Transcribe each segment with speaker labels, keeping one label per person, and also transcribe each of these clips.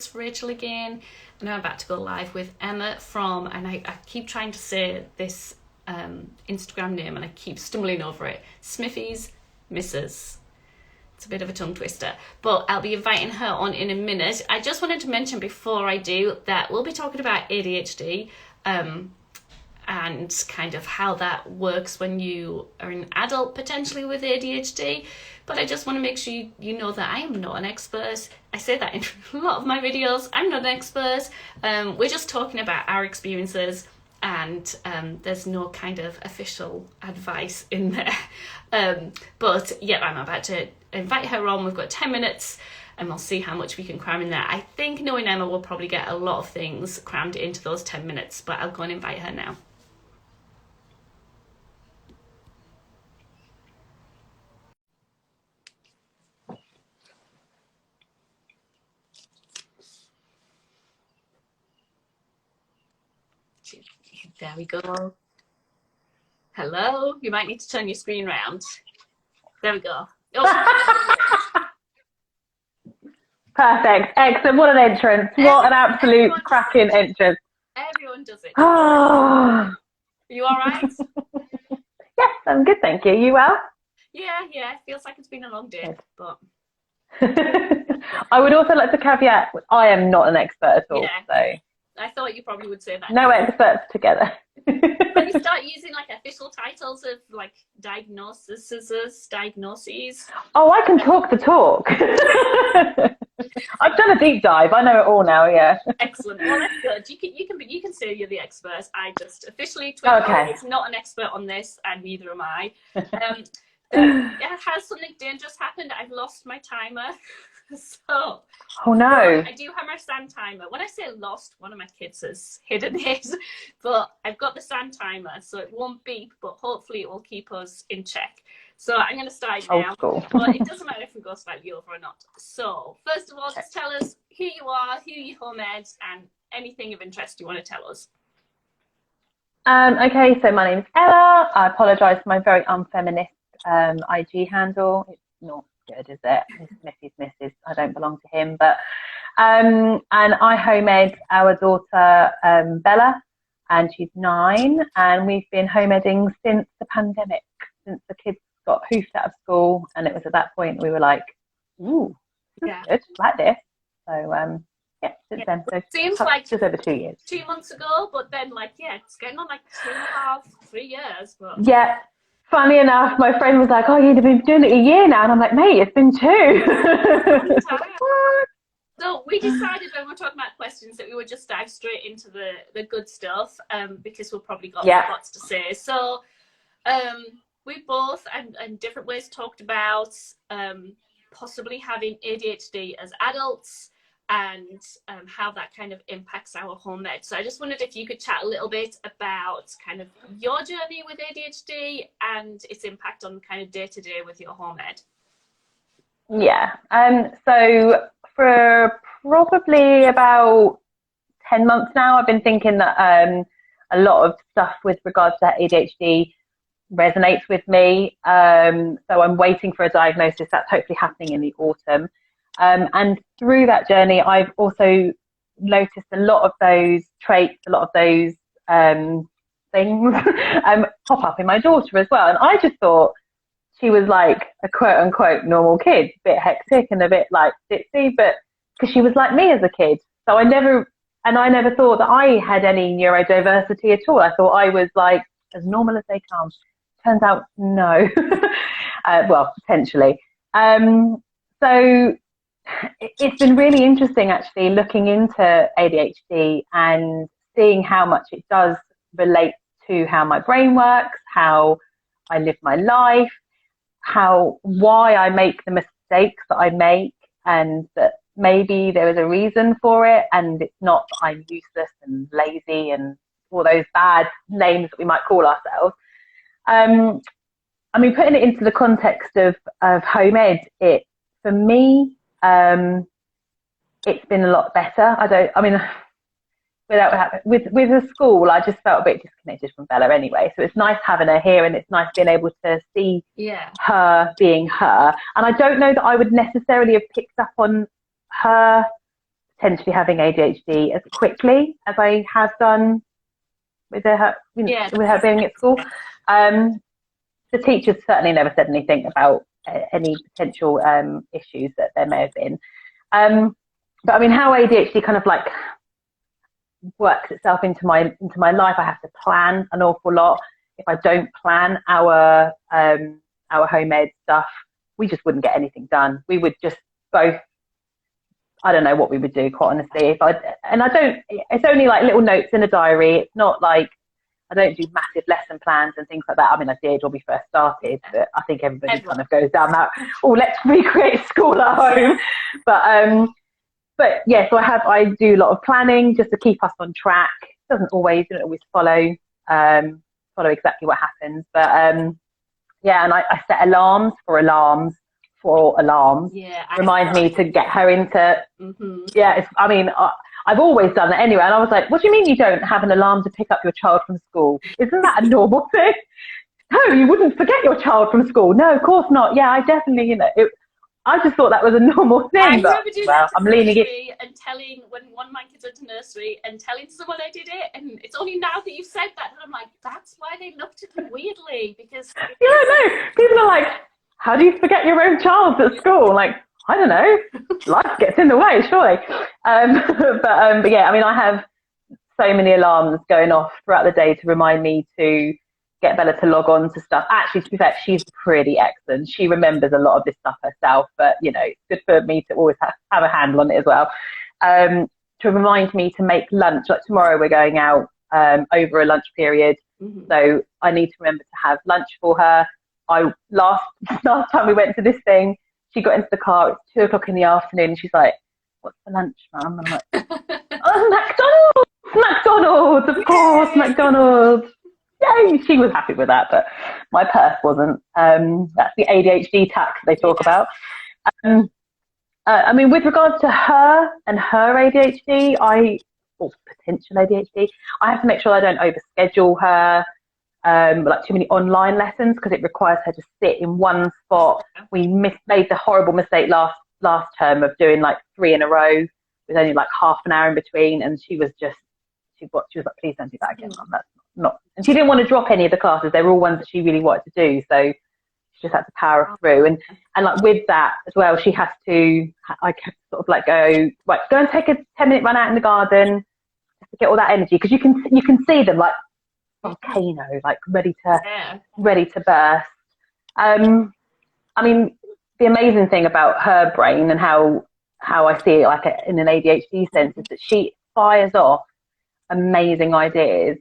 Speaker 1: It's Rachel again, and I'm about to go live with Emma from, and I keep trying to say this Instagram name and I keep stumbling over it, Smithy's Missus. It's a bit of a tongue twister, but I'll be inviting her on in a minute. I just wanted to mention before I do that we'll be talking about ADHD and kind of how that works when you are an adult potentially with ADHD. But I just want to make sure you know that I am not an expert. I say that in a lot of my videos. I'm not an expert. We're just talking about our experiences, and there's no kind of official advice in there. But yeah, I'm about to invite her on. We've got 10 minutes and we'll see how much we can cram in there. I think knowing Emma will probably get a lot of things crammed into those 10 minutes, but I'll go and invite her now. There we go. Hello. You might need to turn your screen around. There we go. Oh.
Speaker 2: Perfect. Excellent. What an entrance. What an absolute cracking entrance.
Speaker 1: Everyone does it.
Speaker 2: Oh.
Speaker 1: Are you all right?
Speaker 2: Yes, I'm good, thank you. You well?
Speaker 1: Yeah. It feels like it's been a long day, but...
Speaker 2: I would also like to caveat, I am not an expert at all.
Speaker 1: Yeah.
Speaker 2: So
Speaker 1: I thought you probably would say that.
Speaker 2: no experts together.
Speaker 1: When you start using like official titles of like diagnoses.
Speaker 2: Oh, I can talk the talk. I've done a deep dive. I know it all now. Yeah.
Speaker 1: Excellent. Well, that's good. You can say you're the expert. I just officially Twinkl is not an expert on this, and neither am I. Has something dangerous happened? I've lost my timer. So,
Speaker 2: oh no!
Speaker 1: I do have my sand timer. When I say lost, one of my kids has hidden it, but I've got the sand timer, so it won't beep, but hopefully it will keep us in check. So I'm going to start now, but it doesn't matter if we go slightly over or not. So first of all, just tell us who you are, who your home ed, and anything of interest you want to tell us.
Speaker 2: Okay, so my name's Ella. I apologise for my very unfeminist IG handle. It's not good, is it? Smithy's Missus. I don't belong to him, but and I home ed our daughter Bella, and she's 9, and we've been home edding since the pandemic, since the kids got hoofed out of school, and it was at that point we were like, ooh, this is good, like this. So since then, so
Speaker 1: seems like
Speaker 2: just over 2 years.
Speaker 1: 2 months ago, but then it's getting on like 2.5, 3 years. But
Speaker 2: yeah. Funny enough, my friend was like, oh, you've been doing it a year now. And I'm like, mate, it's been 2.
Speaker 1: So we decided when we're talking about questions that we would just dive straight into the good stuff, because we've probably got lots to say. So we both, and different ways, talked about possibly having ADHD as adults, and how that kind of impacts our home ed. So I just wondered if you could chat a little bit about kind of your journey with ADHD and its impact on kind of day-to-day with your home ed.
Speaker 2: Yeah, so for probably about 10 months now, I've been thinking that a lot of stuff with regards to ADHD resonates with me. So I'm waiting for a diagnosis. That's hopefully happening in the autumn. And through that journey, I've also noticed a lot of those traits, a lot of those things pop up in my daughter as well. And I just thought she was like a quote unquote normal kid, a bit hectic and a bit like ditzy, but because she was like me as a kid. So I never thought that I had any neurodiversity at all. I thought I was like as normal as they come. Turns out, no. Well, potentially. So it's been really interesting actually looking into ADHD and seeing how much it does relate to how my brain works, how I live my life, why I make the mistakes that I make, and that maybe there is a reason for it, and it's not that I'm useless and lazy and all those bad names that we might call ourselves. I mean, putting it into the context of home ed, for me, it's been a lot better. With a school, I just felt a bit disconnected from Bella anyway. So it's nice having her here, and it's nice being able to see her being her. And I don't know that I would necessarily have picked up on her potentially having ADHD as quickly as I have done with her, with her being at school. The teachers certainly never said anything about any potential issues that there may have been. But I mean, how ADHD kind of like works itself into my life, I have to plan an awful lot. If I don't plan our home ed stuff, we just wouldn't get anything done. We would just both, I don't know what we would do, quite honestly. It's only like little notes in a diary. It's not like, I don't do massive lesson plans and things like that. I mean, I did when we first started, but I think everybody kind of goes down that, let's recreate school at home. But yeah, so I do a lot of planning just to keep us on track. It don't always follow exactly what happens. But yeah, and I set alarms for alarms. Yeah, remind me to get her into. Mm-hmm. Yeah, I've always done that anyway. And I was like, what do you mean you don't have an alarm to pick up your child from school? Isn't that a normal thing? No, you wouldn't forget your child from school. No, of course not. Yeah, I definitely, I just thought that was a normal thing. I
Speaker 1: remember doing that to nursery and telling, when one of my kids went to nursery, and telling someone I did it. And it's only now that you've said that, and I'm like, that's why they looked at me weirdly. Because
Speaker 2: yeah, no, people are like, how do you forget your own child at school? Like, I don't know, life gets in the way, surely. But yeah, I mean, I have so many alarms going off throughout the day to remind me to get Bella to log on to stuff. Actually, to be fair, she's pretty excellent. She remembers a lot of this stuff herself, but it's good for me to always have a handle on it as well. To remind me to make lunch. Like tomorrow, we're going out over a lunch period, so I need to remember to have lunch for her. Last time we went to this thing, she got into the car. It's 2:00 in the afternoon, and she's like, "What's for lunch, Mum?" And I'm like, "Oh, McDonald's, of course, McDonald's." Yay! She was happy with that, but my purse wasn't. That's the ADHD tax they talk about. I mean, with regards to her and her ADHD, or potential ADHD, I have to make sure I don't overschedule her. Like too many online lessons, because it requires her to sit in one spot. We made the horrible mistake last term of doing like 3 in a row with only like half an hour in between, and she was like, please don't do that again, Mum. That's not. And she didn't want to drop any of the classes. They were all ones that she really wanted to do, so she just had to power through. And like with that as well, she has to. I kept sort of like go and take a 10-minute run out in the garden just to get all that energy, because you can see them like volcano, like ready to burst. I mean, the amazing thing about her brain and how I see it, like in an ADHD sense, is that she fires off amazing ideas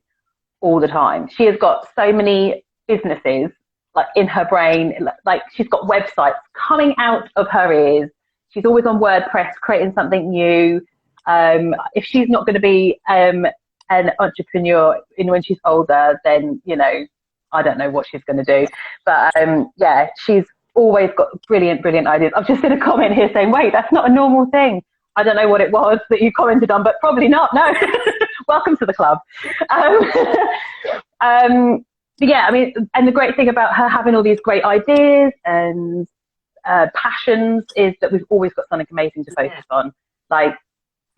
Speaker 2: all the time. She has got so many businesses like in her brain, like she's got websites coming out of her ears. She's always on WordPress creating something new. If she's not going to be an entrepreneur when she's older, then I don't know what she's going to do. But yeah, she's always got brilliant ideas. I've just seen a comment here saying, wait, that's not a normal thing. I don't know what it was that you commented on, but probably not. No. Welcome to the club. But yeah, I mean, and the great thing about her having all these great ideas and passions is that we've always got something amazing to focus on. Like,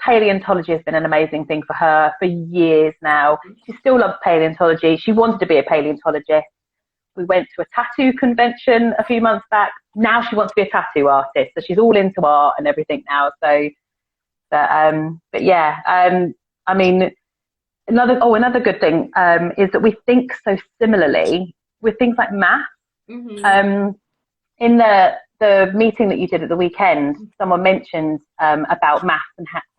Speaker 2: paleontology has been an amazing thing for her for years now. She still loves paleontology. She wanted to be a paleontologist. We went to a tattoo convention a few months back. Now she wants to be a tattoo artist. So she's all into art and everything now. So, but yeah, I mean, another good thing is that we think so similarly with things like math. Mm-hmm. In the meeting that you did at the weekend, someone mentioned about math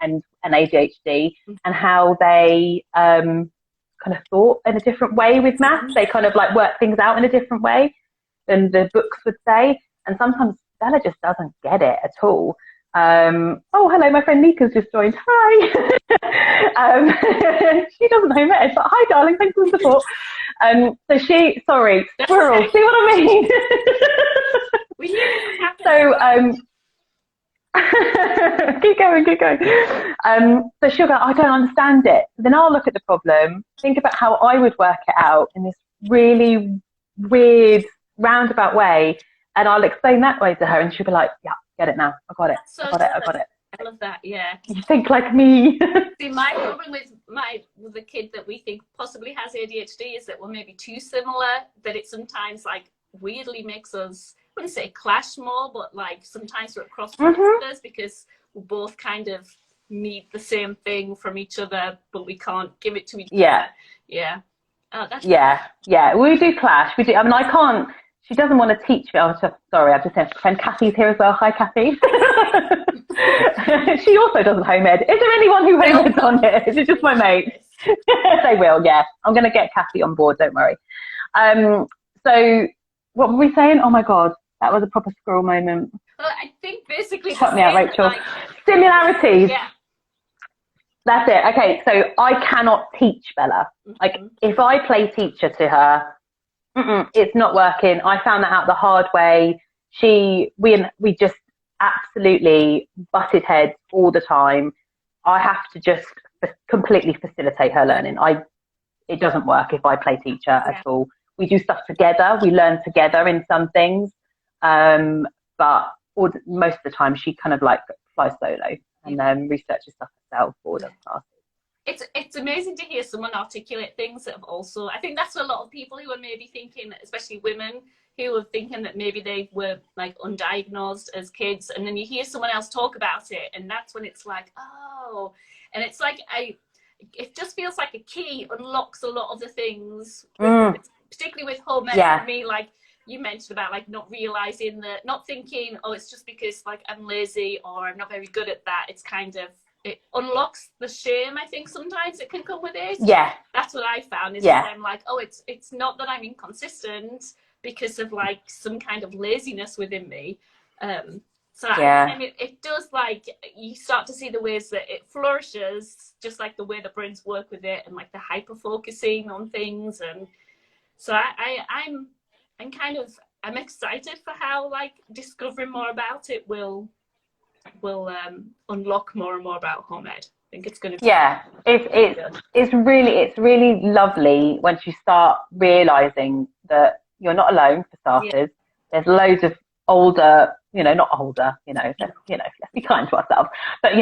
Speaker 2: and ADHD and how they kind of thought in a different way with math. They kind of like work things out in a different way than the books would say. And sometimes Bella just doesn't get it at all. Oh, hello, my friend Nika's just joined. Hi. She doesn't know me, but hi, darling, thanks for the support. Sorry, squirrel, see what I mean? So, keep going. So she'll go, I don't understand it. Then I'll look at the problem, think about how I would work it out in this really weird, roundabout way, and I'll explain that way to her, and she'll be like, yeah, get it now. I got it.
Speaker 1: I love that. Yeah.
Speaker 2: You think like me.
Speaker 1: See, my problem with the kid that we think possibly has ADHD is that we're maybe too similar, that it sometimes like weirdly makes us, I wouldn't say clash more, but like sometimes we're at cross purposes because we both kind of need the same thing from each other, but we can't give it to each other. Yeah. Oh, that's
Speaker 2: yeah. We do clash. We do. I mean, I can't. She doesn't want to teach me. Oh, sorry, I've just said friend Kathy's here as well. Hi, Kathy. She also doesn't home ed. Is there anyone who home eds on here? Is it just my mate? They will. Yeah, I'm going to get Kathy on board. Don't worry. So what were we saying? Oh my God, that was a proper squirrel moment.
Speaker 1: Well, I think basically.
Speaker 2: Help me out, Rachel. Like, similarities.
Speaker 1: Yeah.
Speaker 2: That's it. Okay, so I cannot teach Bella. Like, if I play teacher to her, it's not working. I found that out the hard way. We just absolutely butted heads all the time. I have to just completely facilitate her learning. It doesn't work if I play teacher at all. We do stuff together. We learn together in some things, but most of the time she kind of like flies solo and researches stuff herself or does classes.
Speaker 1: It's amazing to hear someone articulate things that have also, I think that's for a lot of people who are maybe thinking, especially women, who are thinking that maybe they were like undiagnosed as kids, and then you hear someone else talk about it, and that's when it's like, oh, and it's like it just feels like a key unlocks a lot of the things, particularly with home ed for me, like you mentioned about like not realizing that, not thinking, oh, it's just because like I'm lazy or I'm not very good at that. It's kind of, it unlocks the shame, I think sometimes it can come with it.
Speaker 2: Yeah.
Speaker 1: That's what I found is that I'm like, oh, it's not that I'm inconsistent because of like some kind of laziness within me. I mean, it does, like, you start to see the ways that it flourishes, just like the way the brains work with it and like the hyper focusing on things. And so I'm excited for how like discovering more about it will unlock more and more about home ed. I think it's going to be it's really lovely once you start realizing that you're not alone, for starters. There's loads of older, not older, let's be kind to ourselves, but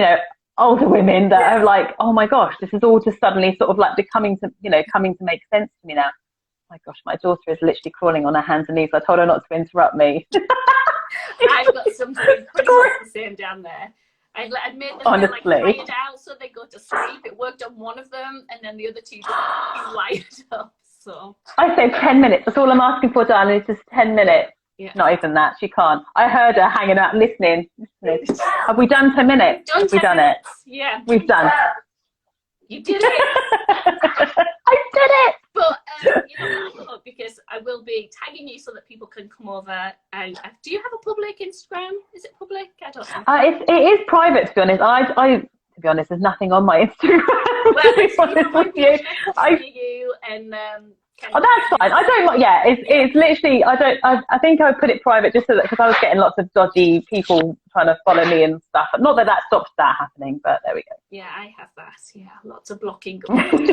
Speaker 1: older women that are like, oh my gosh, this is all just suddenly sort of like coming to make sense to me now. Oh my gosh, my daughter is literally crawling on her hands and knees. I told her not to interrupt me. I've got something pretty much the same down there. I made them like tired out so they go to sleep. It worked on one of them, and then the other two just wired up. So
Speaker 2: I say 10 minutes. That's all I'm asking for, darling. It's just 10 minutes. Yeah. Not even that. She can't. I heard her hanging out, listening. Have we done 10 minutes? Have we done it?
Speaker 1: Yeah.
Speaker 2: We've done.
Speaker 1: You did it.
Speaker 2: I did it.
Speaker 1: But because I will be tagging you so that people can come over. And do you have a public Instagram? Is it public? I don't know.
Speaker 2: It is private, to be honest. To be honest, there's nothing on my Instagram.
Speaker 1: Well, to be honest with you, I see you and.
Speaker 2: Oh, that's fine. I don't. Yeah, it's literally. I think I put it private just so that, because I was getting lots of dodgy people trying to follow me and stuff. Not that stops that happening, but there we go.
Speaker 1: Yeah, I have that. Yeah, lots of blocking going on.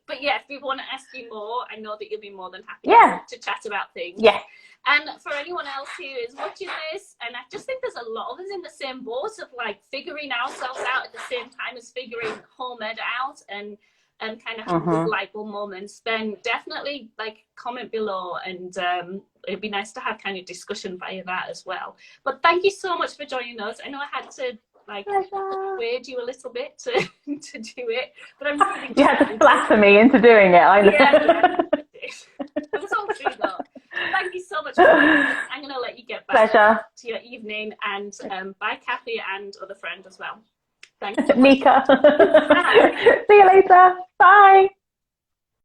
Speaker 1: But yeah, if people want to ask you more, I know that you'll be more than happy to chat about things.
Speaker 2: Yeah.
Speaker 1: And for anyone else who is watching this, and I just think there's a lot of us in the same boat of like figuring ourselves out at the same time as figuring home ed out and kind of have those light bulb moments, then definitely like comment below, and it'd be nice to have kind of discussion via that as well. But thank you so much for joining us. I know I had to like persuade you a little bit to do it, but I'm really
Speaker 2: you had to flatter me into doing it. I know.
Speaker 1: Yeah. It was all true though. Thank you so much. I'm going to let you get back to your evening, and bye Kathy and other friend as well. Thanks so much.
Speaker 2: Mika. See you later. Bye.